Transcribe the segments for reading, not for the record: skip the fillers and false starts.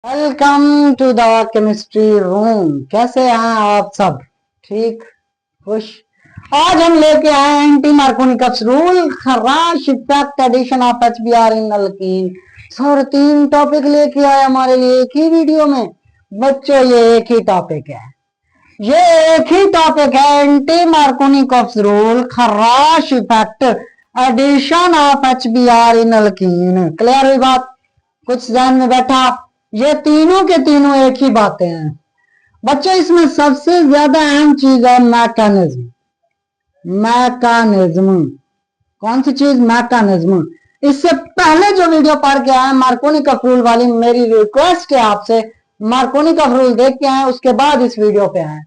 Welcome to the chemistry room. कैसे हैं आप सब? ठीक, खुश। आज हम लेके आए हैं anti Markovnikov's rule, Kharasch effect, addition of HBr in alkene. Sir 3 topic लेके आए हमारे लिए एक ही वीडियो में। बच्चों ये एक ही टॉपिक है, ये एक ही टॉपिक है, anti Markovnikov's rule, Kharasch effect, addition of HBr in alkene. Clear हुई बात? कुछ ध्यान में बैठा? ये तीनों के तीनों एक ही बातें हैं बच्चों। इसमें सबसे ज्यादा अहम चीज है मैकेनिज्म। मैकेनिज्म कौन सी चीज? मैकेनिज्म। इससे पहले जो वीडियो पढ़ के आए मार्कोनिकस रूल वाली, मेरी रिक्वेस्ट है आपसे, मार्कोनिकस रूल देख के आए, उसके बाद इस वीडियो पे आए।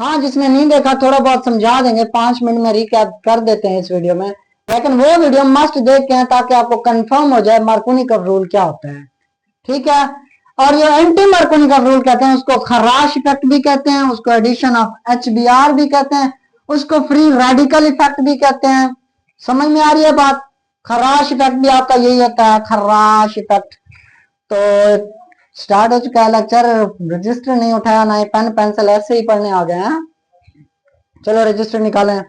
हाँ, जिसने नहीं देखा थोड़ा बहुत समझा देंगे, 5 मिनट में रिकैप कर देते हैं इस वीडियो में, लेकिन वो वीडियो मस्ट देख के आए ताकि आपको कंफर्म हो जाए मार्कोनिकस रूल क्या होता है। ठीक है? और ये एंटी मार्कोनिकस रूल कहते हैं, उसको खराश इफेक्ट भी कहते हैं, उसको एडिशन ऑफ एचबीआर भी कहते हैं, उसको फ्री रेडिकल इफेक्ट भी कहते हैं। समझ में आ रही है बात? खराश इफेक्ट भी आपका यही होता है, खराश इफेक्ट। तो स्टार्ट हो चुका है लेक्चर। रजिस्टर नहीं उठाया, ना पेन पेंसिल, ऐसे ही पढ़ने आ गए हैं। चलो रजिस्टर निकालें,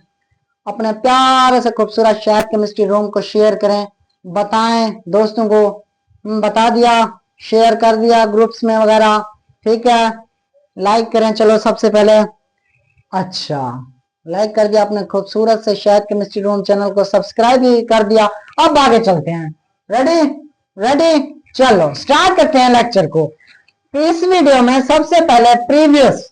अपने प्यारे से खूबसूरत शहर केमिस्ट्री रूम को शेयर करें, बताएं दोस्तों को। बता दिया, शेयर कर दिया ग्रुप्स में वगैरह। ठीक है, लाइक करें। चलो सबसे पहले, अच्छा लाइक कर दिया आपने खूबसूरत से शहर केमिस्ट्री रूम चैनल को, सब्सक्राइब भी कर दिया। अब आगे चलते हैं। रेडी? रेडी? चलो स्टार्ट करते हैं लेक्चर को। इस वीडियो में सबसे पहले प्रीवियस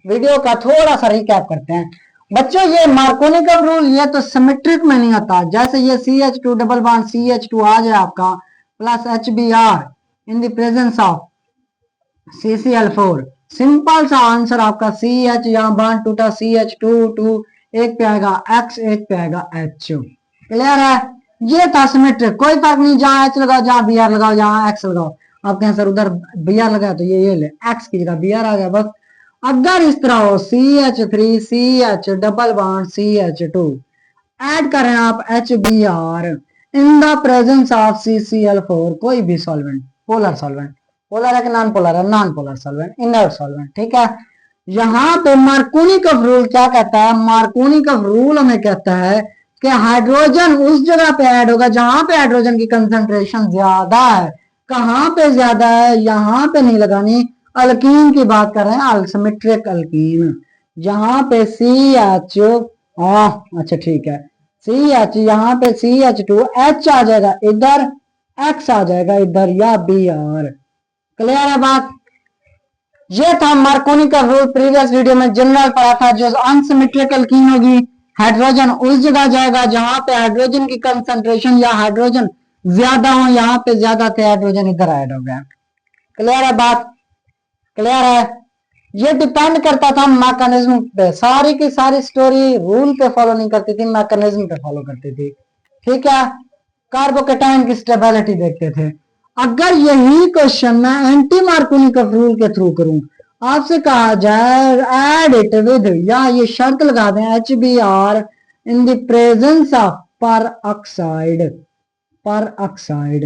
वीडियो का थोड़ा सा रिकैप करते हैं बच्चों। ये मार्कोनिकस रूल ये तो सिमेट्रिक में नहीं आता। जैसे ये CH2 डबल बॉन्ड CH2 आ जाए आपका plus HBr in the presence of CCl4, simple सा आंसर आपका CH, यहाँ बॉन्ड टूटा CH2 एक पे आएगा X, एक पे आएगा H। क्लियर है? ये था सिमेट्रिक, कोई फर्क नहीं, जहां H लगाओ, जहां Br लगाओ, जहां X लगाओ। आप कहें सर उधर Br लगाया तो ये ले, X की जगह Br आ गया बस। अगर इस तरह हो CH3 CH double bond CH2, add करें आप HBr in the presence of CCl4, कोई भी सॉल्वेंट, पोलर सॉल्वेंट, पोलर है कि नॉन पोलर है? Non polar solvent, inert solvent. ठीक है? यहाँ पे मार्कोनिकस रूल क्या कहता है? मार्कोनिकस रूल हमें कहता है कि हाइड्रोजन उस जगह पे ऐड होगा जहां पे हाइड्रोजन की कंसंट्रेशन ज्यादा है। कहां पे ज्यादा है? यहाँ पे नहीं लगानी, अल्कीन की बात कर रहे हैं, सिमेट्रिक अल्कीन, जहां पे CH, अच्छा ठीक है, CH, यहाँ पे CH2, H आ जाएगा इधर, X आ जाएगा इधर, या Br। क्लियर है बात? ये था मार्कोनिकस रूल। प्रीवियस वीडियो में जनरल पढ़ा था, जो अनसिमेट्रिक अल्कीन होगी, हाइड्रोजन उस जगह जाएगा जहां पे हाइड्रोजन की कंसंट्रेशन या हाइड्रोजन ज्यादा हो, यहाँ पे ज्यादा थे, हाइड्रोजन इधर ऐड हो गया। क्लियर है बात? क्लियर है? ये डिपेंड करता था मैकेनिज्म पे, सारी की सारी स्टोरी रूल पे फॉलो नहीं करती थी, मैकेनिज्म पे फॉलो करती थी। ठीक है? कार्बोकेटाइन की स्टेबिलिटी देखते थे। अगर यही क्वेश्चन मैं एंटी मार्कोनिकस रूल के थ्रू करूं, आपसे कहा जाए ऐड इट विद, या ये शर्त लगा दें HBr in the presence of पर ऑक्साइड, पर ऑक्साइड,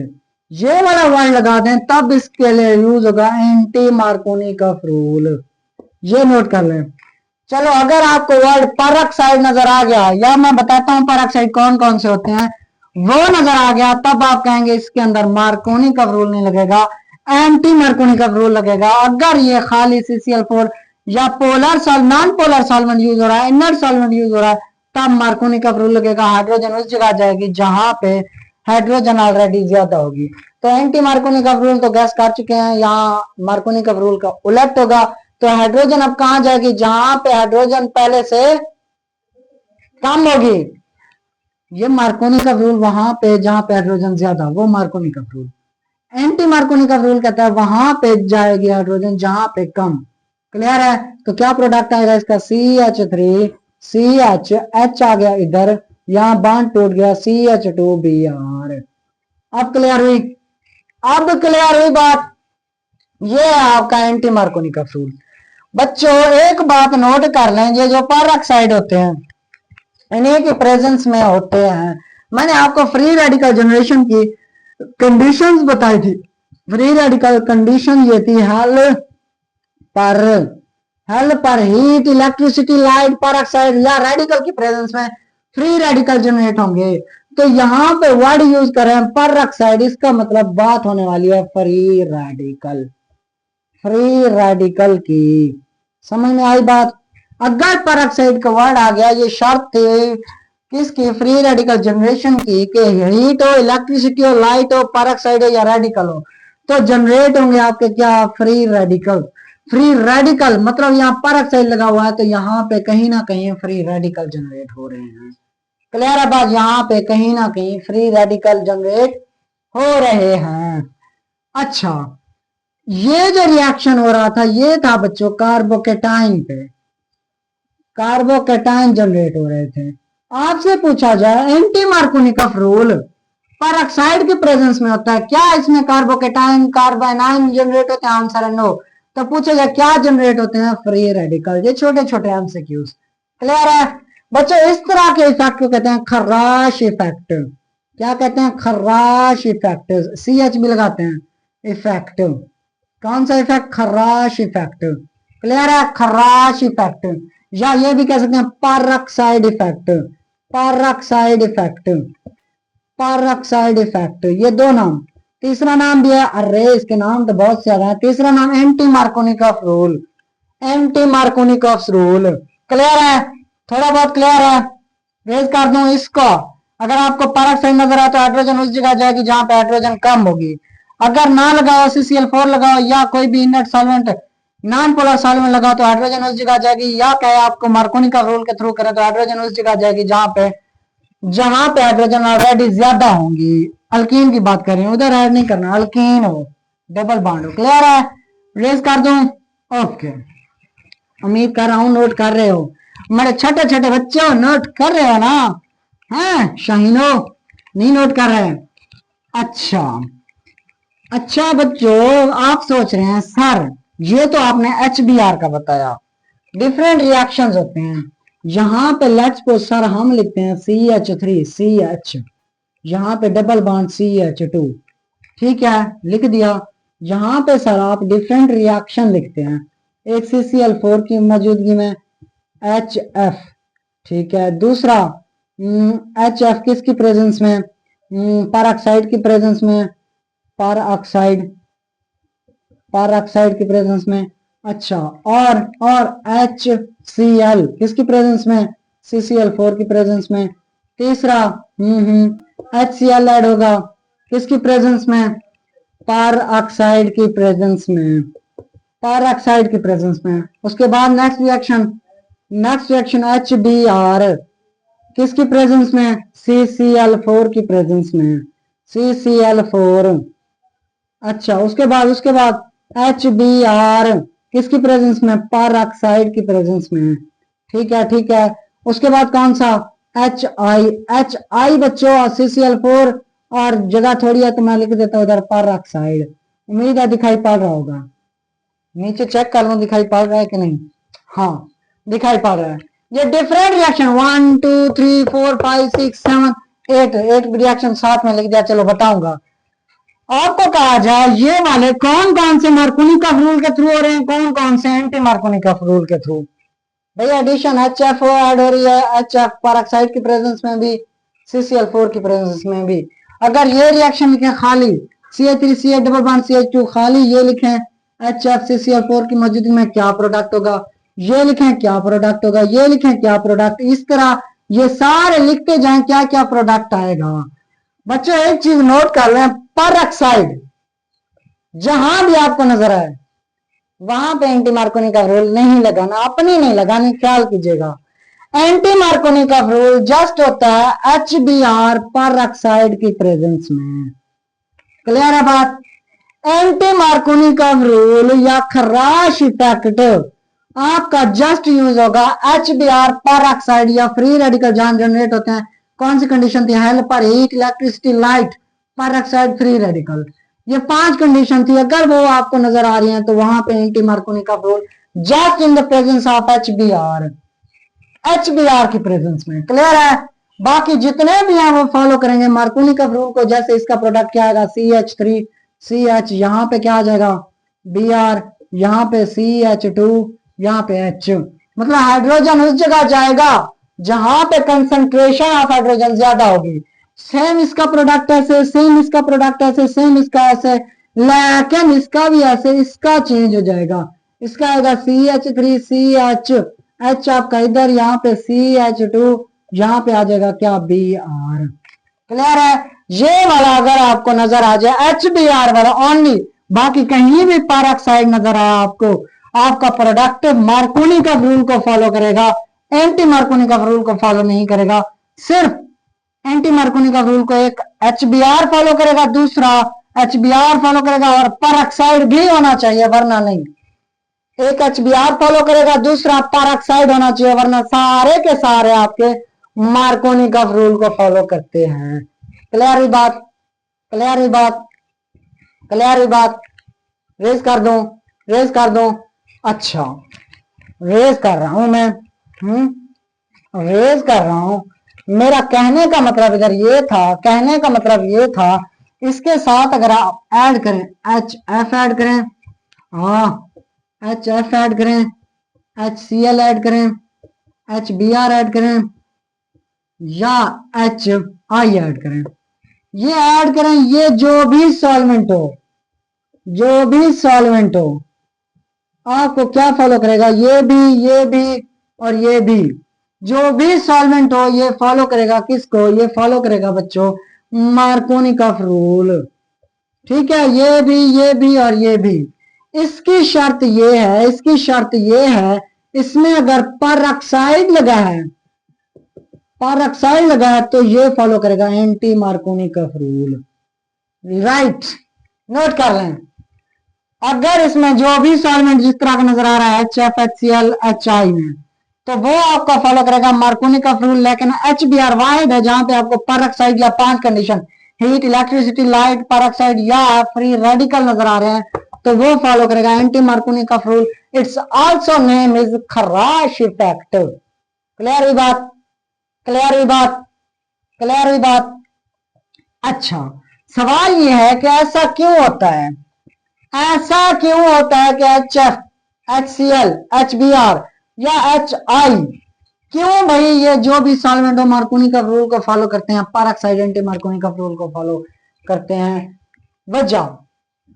ये वाला वर्ड लगा दें, तब इसके लिए यूज होगा एंटी मार्कोनिकस रूल। ये नोट कर लें। चलो अगर आपको वर्ड पर ऑक्साइड नजर आ गया, या मैं बताता हूं पर ऑक्साइड कौन कौन से होते हैं, वो नजर आ गया, तब आप कहेंगे इसके अंदर मार्कोनिकस रूल नहीं लगेगा, एंटी मार्कोनिकस रूल लगेगा। अगर ये खाली CCl4 या polar non polar solvent use हो रहा है, इनर्ट सॉल्वेंट यूज हो रहा है, तब मार्कोनिकस रूल लगेगा। हाइड्रोजन उस जगह जाएगी जहां पे हाइड्रोजन ऑलरेडी ज्यादा होगी। तो एंटी मार्कोनिकस रूल तो गैस कर चुके हैं, यहाँ मार्कोनिकस रूल का उलट होगा। तो हाइड्रोजन अब कहां जाएगी? जहां पे हाइड्रोजन पहले से कम होगी। ये मार्कोनिकस रूल वहां पे जहां पे हाइड्रोजन ज्यादा, वो मार्कोनिकस रूल। एंटी मार्कोनिकस रूल कहता है वहां पे जाएगी हाइड्रोजन जहां पे कम। क्लियर है? तो क्या प्रोडक्ट आएगा इसका? CH3 CH, H आ गया इधर, यहां बॉन्ड टूट गया CH2Br। अब क्लियर हुई? अब क्लियर हुई बात? ये है आपका एंटी मार्कोनिकस रूल। बच्चों एक बात नोट कर लें, ये जो पर ऑक्साइड होते हैं इन्हीं के प्रेजेंस में होते हैं। मैंने आपको फ्री रेडिकल जनरेशन की कंडीशंस बताई थी, फ्री रेडिकल कंडीशन ये थी पर हेल पर हीट इलेक्ट्रिसिटी लाइट पर ऑक्साइड या रेडिकल की प्रेजेंस में फ्री रेडिकल जनरेट होंगे। तो यहाँ पे वर्ड यूज करें पर ऑक्साइड, इसका मतलब बात होने वाली है फ्री रेडिकल, फ्री रेडिकल की। समझ में आई बात? अगर पर ऑक्साइड का वर्ड आ गया, ये शर्त थी किसकी? फ्री रेडिकल जनरेशन की, कि हीट हो, इलेक्ट्रिसिटी हो, लाइट हो, पर ऑक्साइड हो या रेडिकल हो, तो जनरेट होंगे आपके क्या? Free radical. फ्री रेडिकल मतलब यहाँ पर ऑक्साइड लगा हुआ है, तो यहाँ पे कहीं ना कहीं फ्री रेडिकल जनरेट हो रहे हैं। क्लियर है बात? यहाँ पे कहीं ना कहीं फ्री रेडिकल जनरेट हो रहे हैं। अच्छा, ये जो रिएक्शन हो रहा था ये था बच्चों कार्बोकेटाइन पे, कार्बोकेटाइन जनरेट हो रहे थे। आपसे पूछा जाए एंटी मार्कोनिकॉफ रूल पर ऑक्साइड के प्रेजेंस में होता है, क्या इसमें कार्बोकेटाइन कार्बोनाइन जनरेट होते हैं? आंसर है नो। तो पूछेगा क्या जनरेट होते हैं? Free radical. ये छोटे छोटे एमसीक्यूज। क्लियर है बच्चों? इस तरह के इफेक्ट को कहते हैं खर्राश इफेक्ट। क्या कहते हैं? खर्राश इफेक्ट। CH भी लगाते हैं। इफेक्ट कौन सा इफेक्ट? खर्राश इफेक्ट। क्लियर है? खर्राश इफेक्ट, या ये भी कह सकते हैं peroxide effect, peroxide effect, peroxide effect, ये दो नाम। तीसरा नाम भी है, अरे इसके नाम तो बहुत से हैं। तीसरा नाम anti Markovnikov rule, anti Markovnikov rule. Clear है? थोड़ा बहुत क्लियर है? रेज कर दूं इसको। अगर आपको परऑक्साइड नजर आए तो हाइड्रोजन उस जगह जाएगी जहां पे हाइड्रोजन कम होगी। अगर ना लगाओ CCl4 लगाओ या कोई भी inert solvent non polar solvent लगाओ तो हाइड्रोजन उस जगह जाएगी, या कहे आपको मार्कोनिकॉफ रूल के थ्रू करें तो हाइड्रोजन उस जगह जाएगी जहां पे हाइड्रोजन ऑलरेडी ज्यादा होंगी। अल्कीन की बात करें, उधर ऐड नहीं करना, अल्कीन हो, डबल बॉन्ड हो। क्लियर है? रेज कर दूं? ओके, उम्मीद कर रहा हूं नोट कर रहे हो। मेरे छोटे छोटे बच्चे हो, नोट कर रहे हो ना? हैं शाहीनो? नहीं नोट कर रहे? अच्छा अच्छा बच्चों, आप सोच रहे हैं सर ये तो आपने HBr का बताया, डिफरेंट रिएक्शंस होते हैं। यहाँ पे लेट्स सपोज सर हम लिखते हैं CH3 CH, यहाँ पे डबल बॉन्ड CH2, ठीक है लिख दिया। यहाँ पे सर आप डिफरेंट रिएक्शन लिखते हैं, एक CCl4 की मौजूदगी में HF, ठीक है, दूसरा HF किसकी प्रेजेंस में? परऑक्साइड की प्रेजेंस में, परऑक्साइड, परऑक्साइड की प्रेजेंस में। अच्छा, और HCl किसकी प्रेजेंस में? CCl4 की प्रेजेंस में। तीसरा HCl ऐड होगा किसकी प्रेजेंस में? परऑक्साइड की प्रेजेंस में, परऑक्साइड की प्रेजेंस में। उसके बाद नेक्स्ट रिएक्शन HBr किसकी प्रेजेंस में? CCl4 की प्रेजेंस में, CCl4। अच्छा, उसके बाद HBr किसकी प्रेजेंस में? परऑक्साइड की प्रेजेंस में, ठीक है। उसके बाद कौन सा? HI बच्चों, CCl4 और जगह थोड़ी है तो मैं लिख देता हूं उधर परऑक्साइड। उम्मीद है दिखाई पड़ रहा होगा, नीचे चेक कर लो दिखाई पड़ रहा है कि नहीं। हाँ दिखाई पड़ रहा है। ये डिफरेंट रिएक्शन 1 2 3 4 5 6 7 8 रिएक्शन साथ में लिख दिया। चलो बताऊंगा आपको। कहा जाए ये वाले कौन कौन से मार्कोनिकॉफ रूल के थ्रू हो रहे हैं, कौन कौन से एंटी मार्कोनिकॉफ रूल के थ्रू? भैया एडिशन HFO ऐड हो रही है, HF परऑक्साइड की प्रेजेंस में भी, CCl4 की प्रेजेंस में भी। अगर ये रिएक्शन लिखे खाली CH3CH डबल बॉन्ड CH2, खाली ये लिखें HF CCl4 की मौजूदगी में क्या प्रोडक्ट होगा, ये लिखें क्या प्रोडक्ट होगा, ये लिखें क्या प्रोडक्ट, इस तरह ये सारे लिखते जाएं क्या क्या प्रोडक्ट आएगा। बच्चों एक चीज नोट कर लें, परऑक्साइड जहां भी आपको नजर आए वहां पे एंटी मार्कोनिकॉफ रूल नहीं लगाना, अपनी नहीं लगानी, ख्याल कीजिएगा। एंटी मार्कोनिकॉफ रूल जस्ट होता है HBr परऑक्साइड की प्रेजेंस में। क्लियर है बात? एंटी मार्कोनिकॉफ रूल या खराश इफेक्ट आपका जस्ट यूज होगा HBr परऑक्साइड या फ्री रेडिकल जहां जनरेट होते हैं। कौन सी कंडीशन थी? हेल पर heat electricity light peroxide free radical, ये 5 कंडीशन थी। अगर वो आपको नजर आ रही हैं तो वहां पे anti Markovnikov rule just in the presence of HBr, HBr की प्रेजेंस में। क्लियर है? बाकी जितने भी हैं वो फॉलो करेंगे मार्कोनिकॉफ रूल को। जैसे इसका प्रोडक्ट क्या आएगा? CH3 CH, यहाँ पे क्या आ जाएगा Br, यहाँ पे CH2, यहाँ पे H। मतलब हाइड्रोजन उस जगह जाएगा जहां पे कंसंट्रेशन ऑफ हाइड्रोजन ज्यादा होगी। सेम इसका प्रोडक्ट ऐसे, सेम इसका प्रोडक्ट ऐसे, सेम इसका ऐसे, लेकिन इसका भी ऐसे, इसका चेंज हो जाएगा। इसका आएगा CH3 CH, H आपका इधर, यहाँ पे CH2, यहाँ पे आ जाएगा क्या Br। क्लियर है? ये वाला अगर आपको नजर आ जाए HBr वाला ओनली, बाकी कहीं भी पैराक्साइड नजर आया आपको, आपका प्रोडक्ट मार्कोनी का रूल को फॉलो करेगा, एंटी मार्कोनी का रूल को फॉलो नहीं करेगा। सिर्फ एंटी मार्कोनी का रूल को एक HBr फॉलो करेगा, दूसरा HBr फॉलो करेगा, और पैराक्साइड भी होना चाहिए वरना नहीं। एक HBr फॉलो करेगा, दूसरा पैराक्साइड होना चाहिए, वरना सारे के सारे आपके मार्कोनी का रूल को फॉलो करते हैं। क्लियर हुई बात? क्लियर हुई बात? क्लियर हुई बात? रेज कर दूं? रेज कर दूं? अच्छा, रेज कर रहा हूं मैं, रेज कर रहा हूं। मेरा कहने का मतलब इधर ये था, कहने का मतलब ये था, इसके साथ अगर आप ऐड करें, HF ऐड करें, हाँ HF ऐड करें, HCl ऐड करें, HBr ऐड करें, या HI ऐड करें, ये ऐड करें, ये जो भी सॉल्वेंट हो, जो भी सॉल्वेंट हो, आपको क्या फॉलो करेगा, ये भी और ये भी, जो भी सॉल्वेंट हो ये फॉलो करेगा किसको, ये फॉलो करेगा बच्चों मार्कोनी का रूल। ठीक है, ये भी और ये भी। इसकी शर्त ये है, इसकी शर्त ये है, इसमें अगर परऑक्साइड लगा है, परऑक्साइड लगा है, तो ये फॉलो करेगा एंटी मार्कोनी का रूल। राइट, नोट कर लें। अगर इसमें जो भी सॉल्वेंट जिस तरह का नजर आ रहा है HF, HCl, HI में, तो वो आपका फॉलो करेगा मार्कोनी का रूल। लेकिन HBr वाहिद है जहां पे आपको परऑक्साइड या 5 condition, heat, electricity, light, peroxide या फ्री रेडिकल नजर आ रहे हैं, तो वो फॉलो करेगा एंटी मार्कोनी का rule. It's also name is खराश इफेक्ट। क्लियर हुई बात? क्लियर हुई बात? क्लियर हुई बात? अच्छा, सवाल ये है कि ऐसा क्यों होता है, ऐसा क्यों होता है कि HF, HCl, HBr या HI, क्यों भाई ये जो भी सॉल्वेंट हो मार्कोनी का रूल को फॉलो करते हैं, परऑक्साइड एंटी मार्कोनी का रूल को फॉलो करते हैं? वजह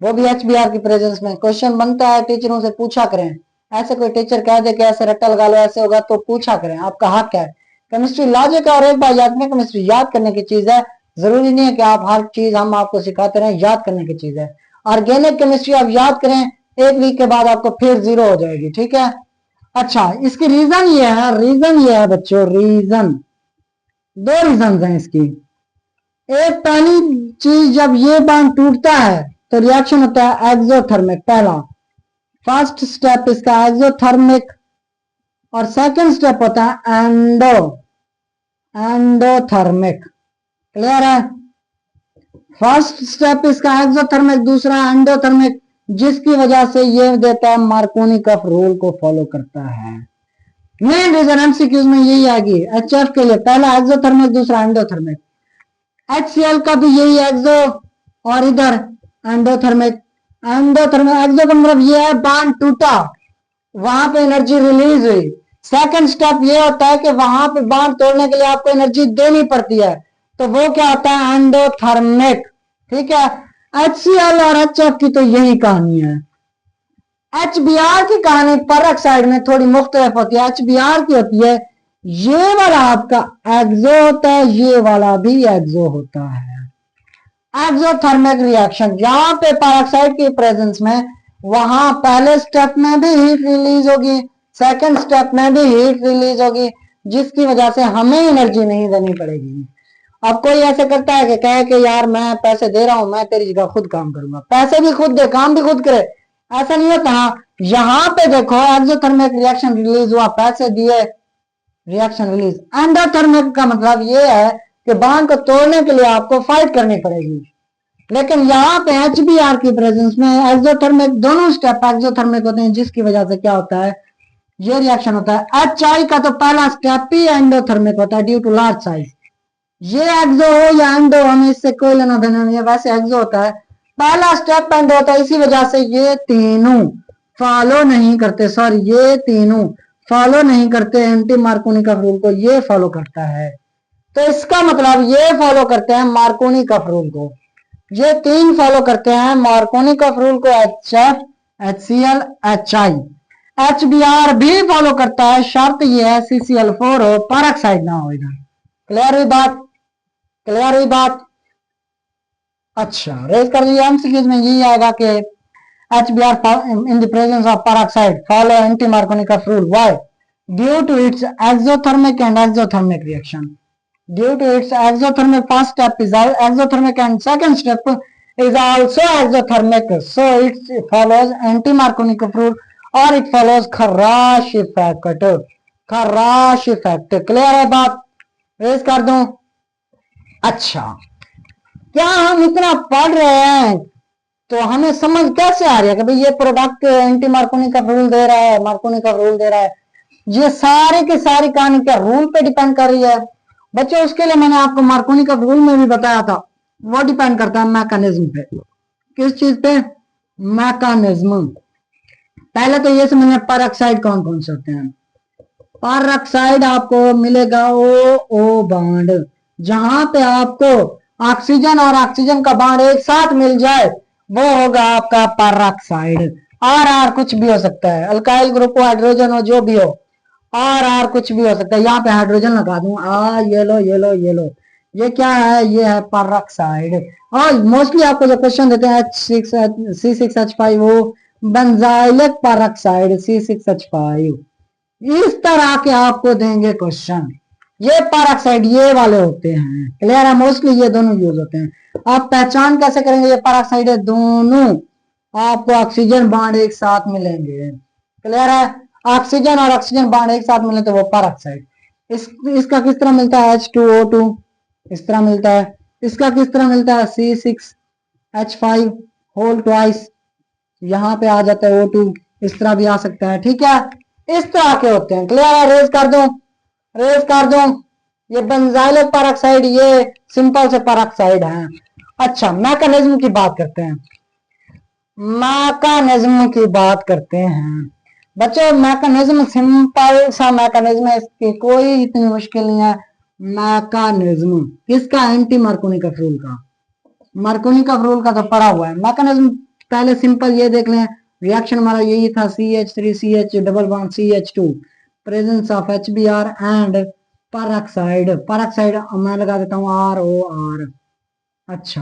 वो भी HBr की प्रेजेंस में। क्वेश्चन बनता है, टीचरों से पूछा करें। ऐसे कोई टीचर कह दे कि ऐसे रट्टा लगा लो, ऐसे होगा, तो पूछा करें, आपका हक है। केमिस्ट्री लॉजिक है, और एक बार याद करें, केमिस्ट्री याद करने की चीज है। जरूरी नहीं है कि आप हर चीज हम आपको सिखाते रहें, याद करने की चीज है। ऑर्गेनिक केमिस्ट्री आप याद करें, एक वीक के बाद आपको फिर 0 हो जाएगी। ठीक है? अच्छा, इसकी रीजन ये है, रीजन ये है बच्चों, रीजन, 2 रीजन हैं इसकी। एक पहली चीज, जब ये बांध टूटता है तो रिएक्शन होता है एक्सोथर्मिक। पहला फर्स्ट स्टेप इसका एक्सोथर्मिक, और सेकंड स्टेप होता है एंडोथर्मिक। क्लियर है? फर्स्ट स्टेप इसका एक्सोथर्मिक, दूसरा एंडोथर्मिक, जिसकी वजह से ये देता है मार्कोनी का रूल को फॉलो करता है। मेन रीजन एमसीक्यूज में यही आएगी। HF के लिए पहला एक्सोथर्मिक, दूसरा एंडोथर्मिक। HCl का भी यही एक्सो, और इधर एंडोथर्मिक। एंडोथर्मिक, एक्सो का मतलब ये है बांध टूटा, वहां पे एनर्जी रिलीज हुई। सेकंड स्टेप ये होता है कि वहां पे बांध तोड़ने के लिए आपको एनर्जी देनी पड़ती है, तो वो क्या होता है, एंडोथर्मिक। ठीक है? HCl और HF की तो यही कहानी है। HBr की कहानी परऑक्साइड में थोड़ी मुख्तलिफ होती है। HBr की होती है, ये वाला आपका एक्सो होता है, ये वाला भी एक्सो होता है। एक्सोथर्मिक रिएक्शन, जहां पे परऑक्साइड की प्रेजेंस में, वहां पहले स्टेप में भी हीट रिलीज होगी, सेकंड स्टेप में भी हीट रिलीज होगी, जिसकी वजह से हमें एनर्जी नहीं देनी पड़ेगी। अब कोई ऐसे करता है कि कहे कि यार मैं पैसे दे रहा हूं, मैं तेरी जगह खुद काम करूंगा। पैसे भी खुद दे, काम भी खुद करे, ऐसा नहीं होता। यहां पे देखो एक्सोथर्मिक रिएक्शन रिलीज हुआ, पैसे दिए, रिएक्शन रिलीज। एंडोथर्मिक का मतलब ये है कि बांध को तोड़ने के लिए आपको फाइट करनी पड़ेगी। लेकिन यहाँ पे HBr की प्रेजेंस में एक्सोथर्मिक, दोनों स्टेप एक्सोथर्मिक होते हैं, जिसकी वजह से क्या होता है, ये रिएक्शन होता है। HI का तो पहला स्टेप ही एंडोथर्मिक होता है ड्यू टू लार्ज साइज। ये एक्सो हो या एंडो, हमें इससे कोई लेना देना नहीं है, वैसे एक्सो होता है। पहला स्टेप पेंड होता है, इसी वजह से ये तीनों फॉलो नहीं करते, सॉरी ये तीनों फॉलो नहीं करते एंटी मार्कोनिकफ रूल को, ये फॉलो करता है। तो इसका मतलब ये फॉलो करते हैं मार्कोनिकफ रूल को, ये तीन फॉलो करते हैं मार्कोनिकफ रूल को, HF, HCl, HI। HBr भी फॉलो करता है, शर्त ये है CCl4 हो, पेरोक्साइड ना हो इधर। क्लियर हुई बात, क्लियर हुई बात। अच्छा रेज कर लीजिए, एमसीक्यूज में यही आएगा कि HBr in the presence of peroxide follow anti-Markovnikov rule. Why? Due to its exothermic and exothermic reaction. Due to its exothermic, first step is exothermic and second step is also exothermic. So it follows anti-Markovnikov rule or it follows Kharash effect. Kharash effect. Clear है बात? Raise कर दूं? अच्छा क्या हम इतना पढ़ रहे हैं तो हमें समझ कैसे आ रही है कि भाई ये प्रोडक्ट एंटी मार्कोनिकफ रूल दे रहा है, मार्कोनिकफ रूल दे रहा है, ये सारे के सारी कहानी क्या रूल पे डिपेंड कर रही है बच्चों। उसके लिए मैंने आपको मार्कोनिकफ रूल में भी बताया था, वो डिपेंड करता है मैकेनिज्म पे। किस चीज पे? मैकेनिज्म। पहले तो ये समझना पेरोक्साइड कौन कौन से होते हैं। पेरोक्साइड आपको मिलेगा ओ बॉन्ड, जहां पे आपको ऑक्सीजन और ऑक्सीजन का बॉन्ड एक साथ मिल जाए वो होगा आपका पेरोक्साइड। आर कुछ भी हो सकता है, अल्काइल ग्रुप हो, हाइड्रोजन हो, जो भी हो, आर कुछ भी हो सकता है। यहाँ पे हाइड्रोजन लगा दूं, येलो येलो येलो, ये क्या है? ये है पेरोक्साइड। और मोस्टली आपको जो क्वेश्चन देते हैं C6H5 बेंजाइलिक पेरोक्साइड C6H5, इस तरह के आपको देंगे क्वेश्चन। ये पेरोक्साइड ये वाले होते हैं। क्लियर है? मोस्टली ये दोनों यूज होते हैं। आप पहचान कैसे करेंगे ये पेरोक्साइड है? दोनों आपको ऑक्सीजन बॉन्ड एक साथ मिलेंगे। क्लियर है? ऑक्सीजन और ऑक्सीजन बॉन्ड एक साथ मिले तो वो पेरोक्साइड। इसका किस तरह मिलता है? H2O2 इस तरह मिलता है। इसका किस तरह मिलता है? C6H5 होल ट्वाइस, यहाँ पे आ जाता है O2, इस तरह भी आ सकता है। ठीक है, इस तरह के होते हैं। क्लियर है? रेज कर दूं, रेज कर दूं। ये बेंजाइलिक पेरोक्साइड, ये सिंपल से पेरोक्साइड है। अच्छा मैकेनिज्म की बात करते हैं, मैकेनिज्म की बात करते हैं बच्चों। मैकेनिज्म सिंपल सा मैकेनिज्म है, इसकी कोई इतनी मुश्किल नहीं है। मैकेनिज्म किसका? एंटी मार्कोनिकफ रूल का। मार्कोनिकफ रूल का तो पढ़ा हुआ है। मैकेनिज्म पहले सिंपल ये देख लें, रिएक्शन हमारा यही था, CH3CH double bond CH2, presence of HBr and peroxide. Peroxide मैं लगा देता हूँ ROR। अच्छा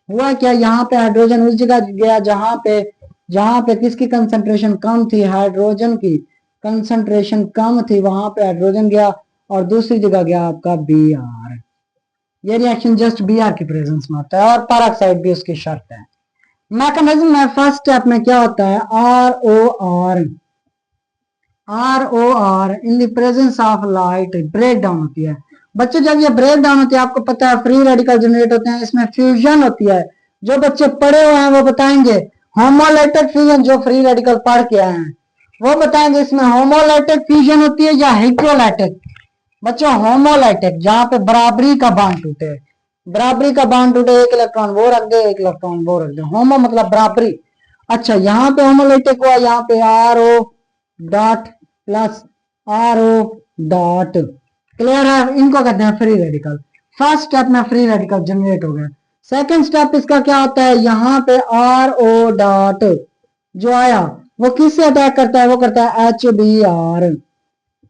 हुआ क्या? यहाँ पे हाइड्रोजन उस जगह गया जहां पे किसकी कंसंट्रेशन कम थी, हाइड्रोजन की कंसंट्रेशन कम थी, वहां पे हाइड्रोजन गया और दूसरी जगह गया आपका Br। ये रिएक्शन जस्ट Br की प्रेजेंस में होता है और पेरोक्साइड भी उसकी शर्त है। मैकेनिज्म में फर्स्ट स्टेप में क्या होता है? ROR in the presence of light break down होती है। बच्चों जब ये ब्रेक डाउन होती है आपको पता है फ्री रेडिकल जनरेट होते हैं, इसमें फ्यूजन होती है। जो बच्चे पढ़े हुए हैं वो बताएंगे, होमोलाइटिक फ्यूजन, जो फ्री रेडिकल पढ़ के आए हैं वो बताएंगे इसमें होमोलाइटिक फ्यूजन होती है या हेट्रोलाइटिक। बच्चों होमोलाइटिक, जहां पे बराबरी का बांड टूटे, बराबरी का बांड टूटे, एक इलेक्ट्रॉन वो रख दे, एक इलेक्ट्रॉन वो रख दे, होमो मतलब बराबरी। अच्छा यहाँ पे होमोलाइटिक हुआ, यहाँ पे RO dot plus RO dot. Clear है? इनको कहते हैं फ्री रेडिकल। फर्स्ट स्टेप में फ्री रेडिकल जनरेट हो गया। सेकंड स्टेप इसका क्या होता है? यहाँ पे RO डॉट जो आया वो किससे अटैक करता है? वो करता है HBr।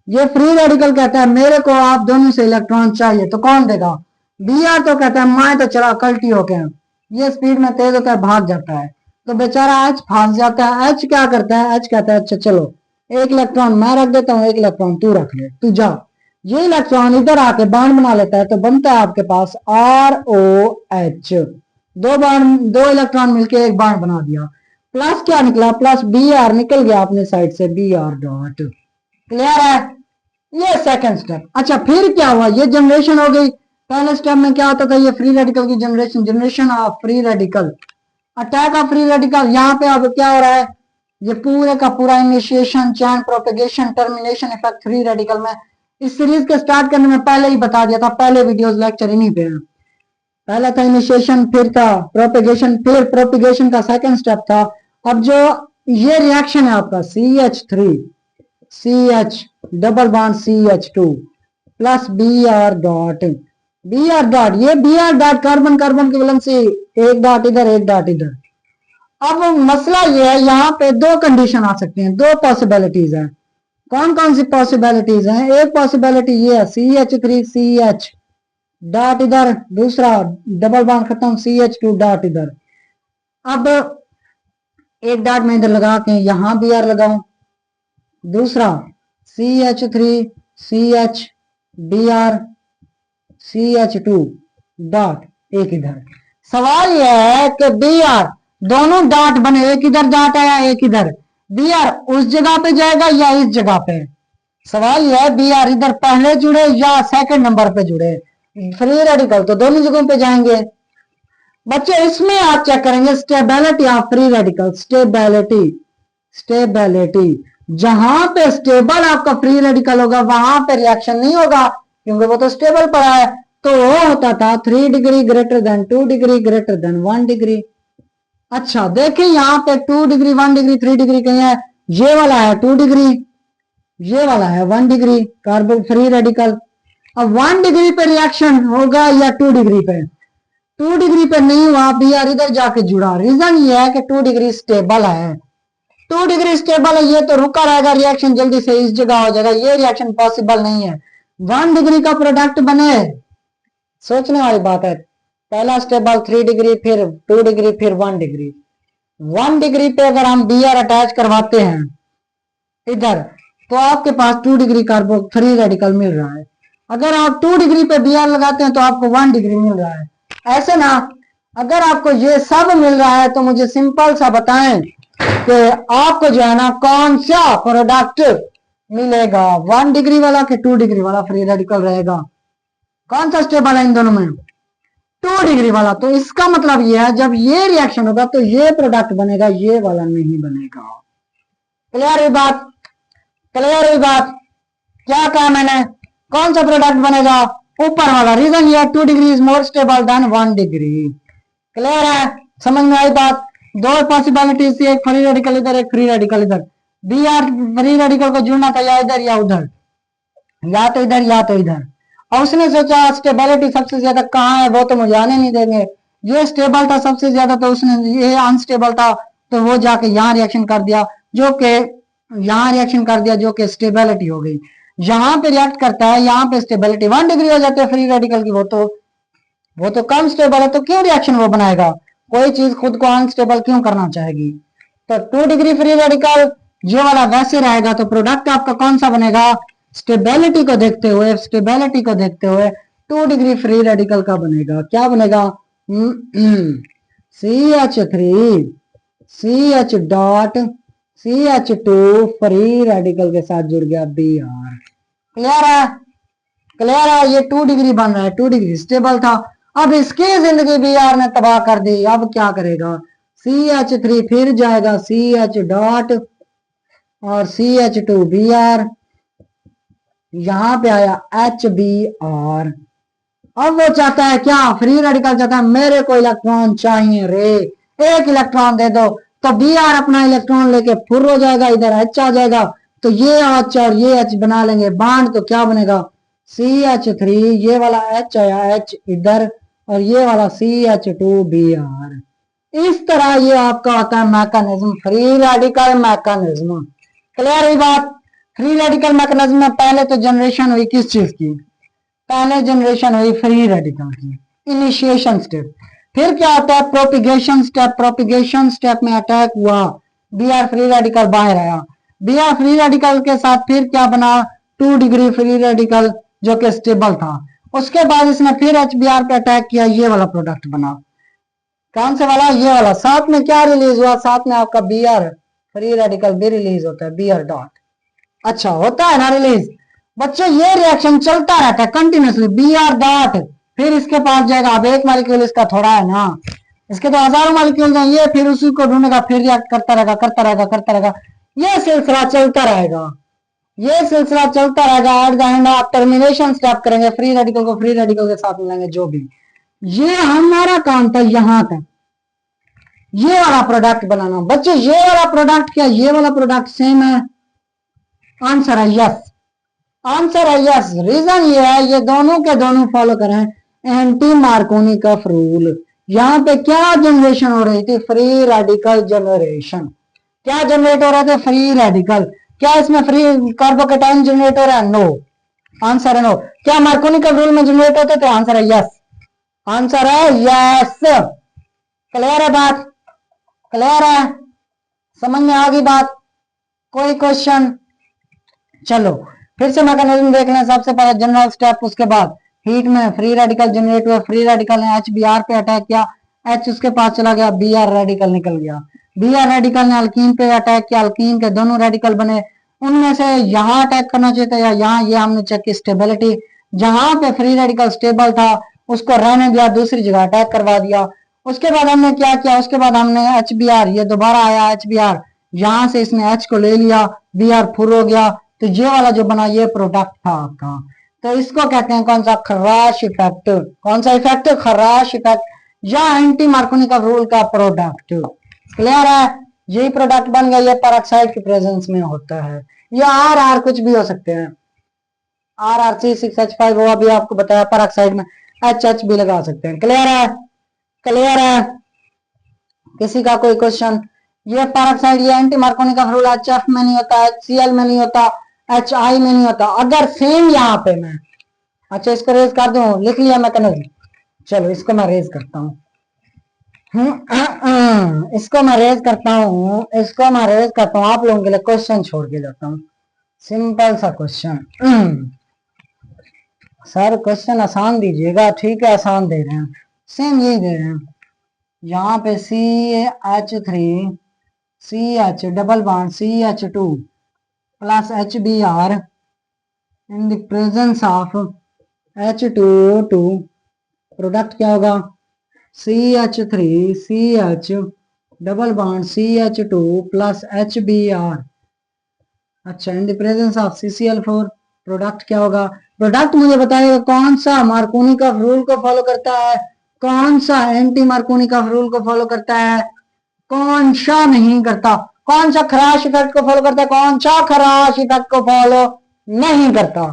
ये फ्री रेडिकल कहता है मेरे को आप दोनों से इलेक्ट्रॉन चाहिए, तो कौन देगा? Br तो कहता है मैं तो चला कल्टी हो गया, ये स्पीड में तेज होता है, भाग जाता है, तो बेचारा H फंस जाता है। H क्या करता है? H कहता है अच्छा चलो एक इलेक्ट्रॉन मैं रख देता हूँ, एक इलेक्ट्रॉन तू रख ले, तू जा। ये इलेक्ट्रॉन इधर आके बांड बना लेता है, तो बनता है आपके पास ROH। दो इलेक्ट्रॉन मिलके एक बांड बना दिया। प्लस क्या निकला? प्लस Br निकल गया अपने साइड से, Br डॉट। क्लियर है? ये सेकंड स्टेप। अच्छा फिर क्या हुआ? ये जनरेशन हो गई। पहले स्टेप में क्या होता था? ये फ्री रेडिकल की generation of free radical, attack of free radical. यहाँ पे अब क्या हो रहा है? ये पूरे का पूरा initiation, chain propagation, termination effect free radical में। इस सीरीज के स्टार्ट करने में पहले ही बता दिया था, पहले वीडियोस लेक्चर इन्हीं पे हैं। पहला था इनिशिएशन, फिर था प्रोपिगेशन, फिर प्रोपिगेशन का सेकंड स्टेप था। अब जो ये रिएक्शन है आपका CH3 CH double bond CH2 plus Br dot, ये Br डॉट कार्बन कार्बन की वैलेंसी एक डॉट इधर एक डॉट इधर। अब मसला ये है, यहाँ पे दो कंडीशन आ सकती हैं, दो पॉसिबिलिटीज हैं। कौन कौन सी पॉसिबिलिटीज हैं? एक पॉसिबिलिटी ये है CH3 CH डॉट इधर, दूसरा डबल बॉन्ड खत्म CH2 डॉट इधर। अब एक डॉट में इधर लगा के यहां Br लगाऊं, दूसरा CH3 CH Br CH2 dot एक इधर। सवाल यह है कि Br दोनों डॉट बने, एक इधर डॉट आया एक इधर, Br उस जगह पे जाएगा या इस जगह पे? सवाल यह है Br इधर पहले जुड़े या सेकंड नंबर पे जुड़े। फ्री रेडिकल तो दोनों जगहों पे जाएंगे। बच्चे इसमें आप चेक करेंगे stability of free radical, stability जहां पे स्टेबल आपका फ्री रेडिकल होगा वहां पे रिएक्शन नहीं होगा, क्योंकि वो तो स्टेबल पड़ा है। तो वो होता था 3 degree greater than 2 degree greater than 1 degree. अच्छा देखिए यहाँ पे 2 डिग्री 1 डिग्री 3 डिग्री कहीं है, ये वाला है 2 डिग्री, ये वाला है 1 डिग्री कार्बन फ्री रेडिकल। अब 1 डिग्री पे रिएक्शन होगा या 2 डिग्री पे? 2 डिग्री पे नहीं हुआ, Br इधर जाके जुड़ा। रीजन ये है कि 2 डिग्री स्टेबल है, 2 डिग्री स्टेबल है, ये तो रुका रहेगा, रिएक्शन जल्दी से इस जगह हो जाएगा, ये रिएक्शन पॉसिबल नहीं है। 1 डिग्री का प्रोडक्ट बने, सोचने वाली बात है। पहला स्टेबल 3 डिग्री, फिर 2 डिग्री, फिर 1 डिग्री। 1 डिग्री पे अगर हम Br अटैच करवाते हैं इधर, तो आपके पास 2 डिग्री कार्बो फ्री रेडिकल मिल रहा है। अगर आप 2 डिग्री पे Br लगाते हैं तो आपको 1 डिग्री मिल रहा है। ऐसे ना, अगर आपको ये सब मिल रहा है तो मुझे सिंपल सा बताएं कि आपको जो है ना कौन सा प्रोडक्ट मिलेगा, 1 डिग्री वाला कि 2 डिग्री वाला फ्री रेडिकल रहेगा? कौन सा स्टेबल है इन दोनों में? 2 डिग्री वाला। तो इसका मतलब ये है जब ये रिएक्शन होगा तो ये प्रोडक्ट बनेगा, ये वाला नहीं बनेगा। क्लियर हुई बात? क्लियर हुई बात? क्या कहा मैंने? कौन सा प्रोडक्ट बनेगा? ऊपर वाला। रीजन ये 2 degree is more stable then 1 degree. Clear है? समझ में आई बात? दो पॉसिबिलिटीज थी, एक फ्री रेडिकल इधर एक फ्री रेडिकल इधर। Br फ्री रेडिकल को जुड़ना था या इधर या उधर, या तो इधर या तो इधर। और उसने सोचा स्टेबिलिटी सबसे ज्यादा कहाँ है, वो तो मुझे आने नहीं देंगे। ये स्टेबल था सबसे ज्यादा, तो उसने ये अनस्टेबल था तो वो जाके यहाँ रिएक्शन कर दिया, जो कि यहाँ रिएक्शन कर दिया, जो कि स्टेबिलिटी हो गई। यहाँ पे रिएक्ट करता है, यहाँ पे स्टेबिलिटी 1 डिग्री हो जाती है फ्री रेडिकल की, वो तो कम स्टेबल है, तो क्यों रिएक्शन वो बनाएगा? कोई चीज खुद को अनस्टेबल क्यों करना चाहेगी? तो 2 डिग्री फ्री रेडिकल ये वाला वैसे रहेगा, तो प्रोडक्ट आपका कौन सा बनेगा? स्टेबिलिटी को देखते हुए, 2 डिग्री फ्री रेडिकल का बनेगा। क्या बनेगा? CH3 CH dot CH2 free radical के साथ जुड़ गया Br। क्लियर है? क्लियर है? ये 2 डिग्री बन रहा है, 2 डिग्री स्टेबल था। अब इसकी जिंदगी Br ने तबाह कर दी। अब क्या करेगा? CH3 फिर जाएगा CH डॉट और CH2 Br, यहां पे आया HBr। अब वो चाहता है क्या? फ्री रेडिकल चाहता है मेरे को इलेक्ट्रॉन चाहिए रे, एक इलेक्ट्रॉन दे दो। तो Br अपना इलेक्ट्रॉन लेके फुर हो जाएगा, इधर H आ जाएगा, तो ये H और ये H बना लेंगे बॉन्ड, तो क्या बनेगा? CH3, ये वाला H आया H इधर, और ये वाला CH2 Br। इस तरह ये आपका होता है mechanism, free radical mechanism. Clear हुई बात? फ्री रेडिकल मैकेनिज्म में पहले तो जनरेशन हुई किस चीज की? पहले जनरेशन हुई फ्री रेडिकल की, इनिशिएशन स्टेप। फिर क्या होता है? Propagation step. प्रोपिगेशन स्टेप में अटैक हुआ, Br फ्री रेडिकल बाहर आया। Br फ्री रेडिकल के साथ फिर क्या बना? 2 डिग्री फ्री रेडिकल जो कि स्टेबल था। उसके बाद इसने फिर HBr पे अटैक किया, ये वाला प्रोडक्ट बना। कौन से वाला? ये वाला। साथ में क्या रिलीज हुआ? साथ में आपका Br फ्री रेडिकल भी रिलीज होता है, Br डॉट। अच्छा होता है ना रिलीज? बच्चों ये रिएक्शन चलता रहता है कंटिन्यूसली, Br डॉट, फिर इसके पास जाएगा। अब एक मॉलिक्यूल इसका थोड़ा है ना, इसके तो हजारों मॉलिक्यूल हैं, ये फिर उसी को ढूंढेगा, फिर रिएक्ट करता रहेगा, करता रहेगा, करता रहेगा। ये सिलसिला चलता रहेगा, ये सिलसिला चलता रहेगा। एट द एंड आप टर्मिनेशन स्टेप करेंगे, फ्री रेडिकल को फ्री रेडिकल के साथ मिलाएंगे, जो भी ये हमारा काम था यहां तक, ये वाला प्रोडक्ट बनाना। बच्चे ये वाला प्रोडक्ट क्या ये वाला प्रोडक्ट सेम है? आंसर है यस, आंसर है यस। रीजन ये है ये दोनों के दोनों फॉलो करें एंटी मार्कोनिकफ रूल। यहाँ पे क्या जनरेशन हो रही थी? Free radical generation. क्या जनरेट हो रहे थे? Free radical. क्या इसमें फ्री कार्बोकेटाइन जनरेट हो रहा है? नो, आंसर है नो। क्या मार्कोनिकफ रूल में जनरेट होते थे? आंसर है यस, आंसर है यस। क्लियर है बात? क्लियर है? समझ में आ गई बात? कोई क्वेश्चन? चलो फिर से मैकेनिज्म देख लें। सबसे पहले जनरल स्टेप, उसके बाद हीट में फ्री रेडिकल जनरेट हुआ, फ्री रेडिकल ने एच बी आर पे अटैक किया, एच उसके पास चला गया, बी आर रेडिकल निकल गया, बी आर रेडिकल ने अल्कीन पे अटैक किया, अल्कीन के दोनों रेडिकल बने। उनमें से यहाँ अटैक करना चाहिए था या यहाँ, ये हमने चेक की स्टेबिलिटी। जहां पे फ्री रेडिकल स्टेबल था उसको रहने दिया, दूसरी जगह अटैक करवा दिया। उसके बाद हमने क्या किया? उसके बाद हमने एच बी आर, ये दोबारा आया एच बी आर, यहां से इसने एच को ले लिया, बी आर फुल हो गया, तो ये वाला जो बना ये प्रोडक्ट था आपका। तो इसको कहते हैं कौन सा? खराश इफेक्ट। कौन सा इफेक्ट? खराश इफेक्ट या एंटी मार्कोनिकफ रूल का प्रोडक्ट। क्लियर है? यही प्रोडक्ट बन गया, ये पेरोक्साइड के प्रेजेंस में होता है। ये आर आर कुछ भी हो सकते हैं, आर आर सी 6H5 वो अभी आपको बताया, पेरोक्साइड में एच एच भी लगा सकते हैं। क्लियर है? क्लियर है? किसी का कोई क्वेश्चन? ये पेरोक्साइड, ये एंटी मार्कोनिकफ रूल एच एफ में नहीं होता, HCl में नहीं होता, HI में नहीं होता। अगर सेम यहाँ पे मैं, अच्छा इसको रेज कर दूं, लिख लिया मैकेनिज्म। चलो इसको मैं रेज करता हूँ, इसको मैं रेज करता हूँ, इसको मैं रेज करता हूँ। आप लोगों के लिए क्वेश्चन छोड़ के जाता हूँ, सिंपल सा क्वेश्चन। सर क्वेश्चन आसान दीजिएगा, ठीक है आसान दे रहे हैं, सेम यही दे रहे हैं। यहाँ पे CH3 CH double bond CH2 plus HBr in the presence of H2O2, product क्या होगा? CH3 CH double bond CH2 plus HBr। अच्छा, इन the presence of CCl4, product क्या होगा? प्रोडक्ट मुझे बताइएगा कौन सा मार्कोनिकफ रूल को फॉलो करता है, कौन सा एंटी मार्कोनिकफ रूल को फॉलो करता है, कौन सा नहीं करता, कौन सा खराश इफेक्ट को फॉलो करता है, कौन सा खराश इफेक्ट को फॉलो नहीं करता।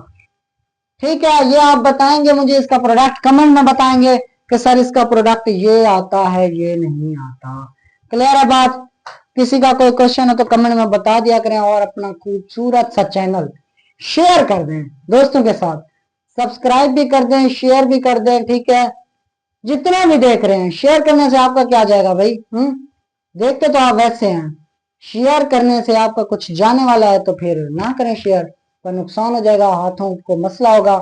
ठीक है, ये आप बताएंगे मुझे, इसका प्रोडक्ट कमेंट में बताएंगे कि सर इसका प्रोडक्ट ये आता है ये नहीं आता। क्लियर है बात? किसी का कोई क्वेश्चन हो तो कमेंट में बता दिया करें, और अपना खूबसूरत सा चैनल शेयर कर दें दोस्तों के साथ, सब्सक्राइब भी कर दें, शेयर भी कर दें। ठीक है, जितने भी देख रहे हैं, शेयर करने से आपका क्या जाएगा भाई? देखते तो आप वैसे हैं, शेयर करने से आपका कुछ जाने वाला है तो फिर ना करें शेयर, पर नुकसान हो जाएगा, हाथों को मसला होगा।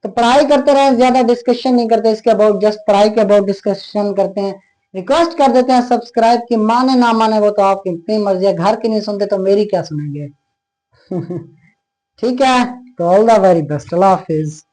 तो पढ़ाई करते रहे, ज्यादा डिस्कशन नहीं करते इसके अबाउट, जस्ट पढ़ाई के अबाउट डिस्कशन करते हैं, रिक्वेस्ट कर देते हैं सब्सक्राइब की। माने ना माने वो तो आपकी अपनी मर्जी है, घर की नहीं सुनते तो मेरी क्या सुनेंगे। ठीक है, तो all the very best, Allah Hafiz.